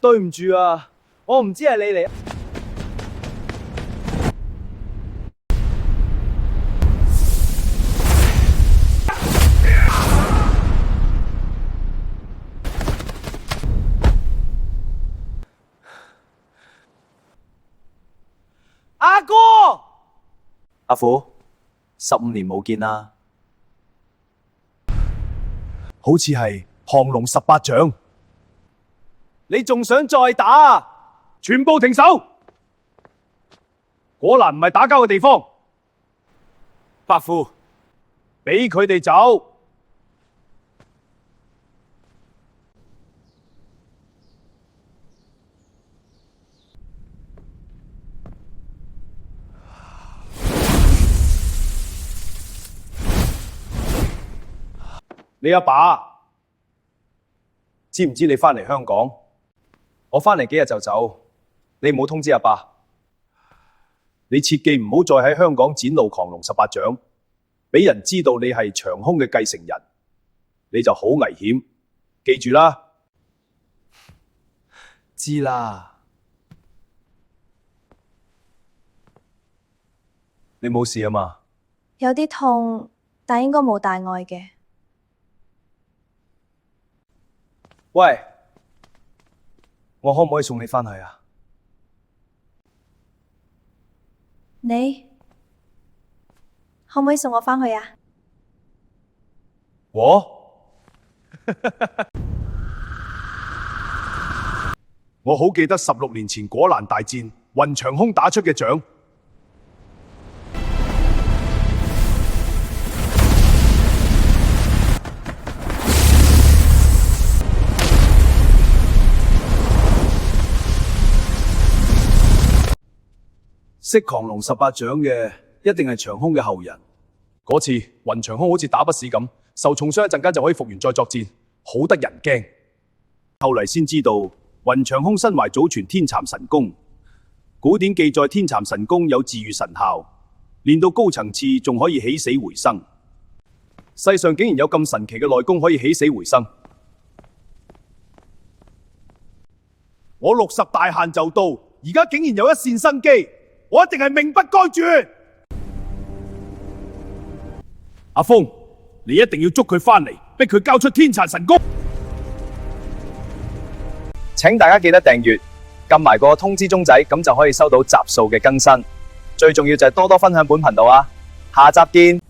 對唔住啊，我唔知係你嚟。阿哥，阿虎，15年冇見啦，好似係降龍18掌，你仲想再打啊？全部停手！果欄唔係打交嘅地方，伯父，俾佢哋走。你阿爸知唔知你返嚟香港？我返嚟幾日就走，你唔好通知阿爸。你切記唔好再喺香港展露降龍18掌，俾人知道你係長空嘅繼承人，你就好危險。記住啦。知啦。你冇事啊嘛？有啲痛，但應該冇大礙嘅。喂，我可唔可以送你返去啊？你可唔可以送我返去啊？我好記得16年前果欄大戰，雲長空打出嘅掌。識降龍18掌嘅一定係長空嘅後人。嗰次雲長空好似打不死咁，受重傷一陣間就可以復原再作戰，好得人驚。後嚟先知道雲長空身懷祖傳天蠶神功，古典記載天蠶神功有治愈神效，練到高層次仲可以起死回生。世上竟然有咁神奇嘅內功可以起死回生。我60大限就到，而家竟然有一線生機，我一定係命不該絕。阿峰，你一定要捉佢返嚟，逼佢交出天蠶神功。請大家記得訂閱，撳埋個通知鐘仔，咁就可以收到集數嘅更新。最重要就係多多分享本頻道啊！下集見。